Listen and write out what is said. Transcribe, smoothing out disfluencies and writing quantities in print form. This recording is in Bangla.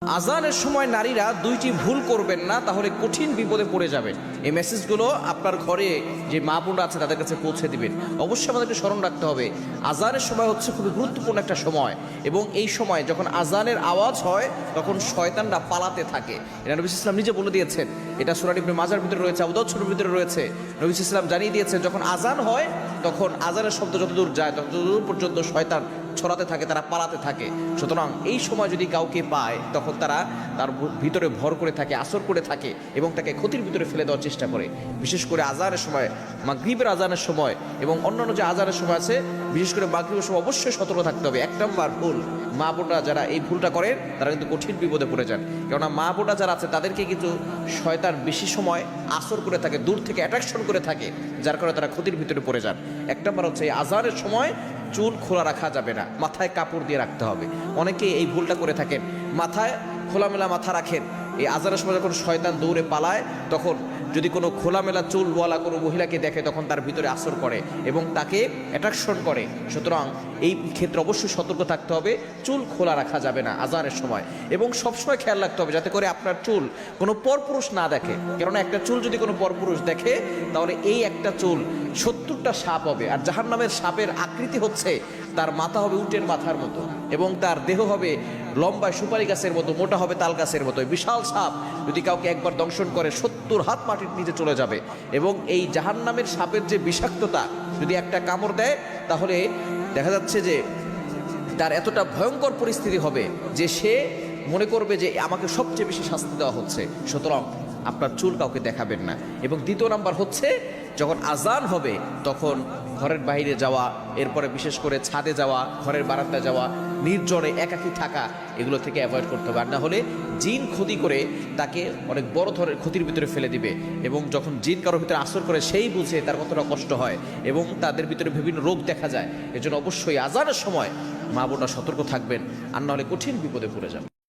আজানের সময় নারীরা দুইটি ভুল করবেন না, তাহলে কঠিন বিপদে পড়ে যাবেন। এই মেসেজগুলো আপনার ঘরে যে মা বোনরা আছে তাদের কাছে পৌঁছে দিবেন। অবশ্যই আমাদেরকে স্মরণ রাখতে হবে আজানের সময় হচ্ছে খুবই গুরুত্বপূর্ণ একটা সময়, এবং এই সময় যখন আজানের আওয়াজ হয় তখন শয়তানরা পালাতে থাকে। এটা নবী ইসলাম নিজে বলে দিয়েছেন। এটা সূরা ইবনে মাজার ভিতরে রয়েছে, আবু দাউদ শরীফের ভিতরে রয়েছে। নবী ইসলাম জানিয়ে দিয়েছেন যখন আজান হয় তখন আজানের শব্দ যতদূর যায় ততদূর পর্যন্ত শয়তান ছড়াতে থাকে, তারা পালাতে থাকে। সুতরাং এই সময় যদি কাউকে পায় তখন তারা তার ভিতরে ভর করে থাকে, আসর করে থাকে এবং তাকে ক্ষতির ভিতরে ফেলে দেওয়ার চেষ্টা করে। বিশেষ করে আজানের সময়, মাগরিবের আজানের সময় এবং অন্যান্য যে আজানের সময় আছে, বিশেষ করে মাগরিবের সময় অবশ্যই সতর্ক থাকতে হবে। এক নম্বর ভুল, মা বোনরা যারা এই ভুলটা করেন তারা কিন্তু কঠিন বিপদে পড়ে যান। কেননা মা বোনরা যারা আছে তাদেরকে কিন্তু শয়তান বেশি সময় আসর করে থাকে, দূর থেকে অ্যাট্রাকশন করে থাকে, যার কারণে তারা ক্ষতির ভিতরে পড়ে যান। এক নম্বর হচ্ছে এই আজানের সময় চুল খোলা রাখা যাবে না, মাথায় কাপড় দিয়ে রাখতে হবে। অনেকে এই ভুলটা করে থাকেন, মাথায় খোলামেলা মাথা রাখেন। এই আজানের সময় যখন শয়তান দৌড়ে পালায় তখন যদি কোনো খোলামেলা চুলওয়ালা কোনো মহিলাকে দেখে তখন তার ভিতরে আসর করে এবং তাকে অ্যাট্রাকশন করে। সুতরাং এই ক্ষেত্রে অবশ্যই সতর্ক থাকতে হবে, চুল খোলা রাখা যাবে না আজানের সময়। এবং সবসময় খেয়াল রাখতে হবে যাতে করে আপনার চুল কোনো পরপুরুষ না দেখে। কেননা একটা চুল যদি কোনো পরপুরুষ দেখে তাহলে এই একটা চুল 70টা সাপ হবে। আর জাহান্নামের সাপের আকৃতি হচ্ছে তার মাথা হবে উটের মাথার মতো এবং তার দেহ হবে লম্বা সুপারি গাছের মতো, মোটা হবে তাল গাছের মতো। বিশাল সাপ যদি কাউকে একবার দংশন করে 70 হাত মাটির নিচে চলে যাবে। এবং এই জাহান্নামের সাপের যে বিষাক্ততা, যদি একটা কামড় দেয় তাহলে দেখা যাচ্ছে যে তার এতটা ভয়ঙ্কর পরিস্থিতি হবে যে সে মনে করবে যে আমাকে সবচেয়ে বেশি শাস্তি দেওয়া হচ্ছে। সুতরাং আপনার চুল কাউকে দেখাবেন না। এবং দ্বিতীয় নাম্বার হচ্ছে যখন আজান হবে তখন ঘরের বাইরে যাওয়া, এরপরে বিশেষ করে ছাদে যাওয়া, ঘরের বারান্দায় যাওয়া, নির্জনে একাকী থাকা, এগুলো থেকে অ্যাভয়েড করতে হবে। আর না হলে জিন ক্ষতি করে তাকে অনেক বড় ধরনের ক্ষতির ভিতরে ফেলে দিবে। এবং যখন জিন কারোর ভিতরে আসর করে সেই বুঝে তার কতটা কষ্ট হয় এবং তাদের ভিতরে বিভিন্ন রোগ দেখা যায়। এজন্য অবশ্যই আজানের সময় মা বোনরা সতর্ক থাকবেন, আর না হলে কঠিন বিপদে পড়ে যাবে।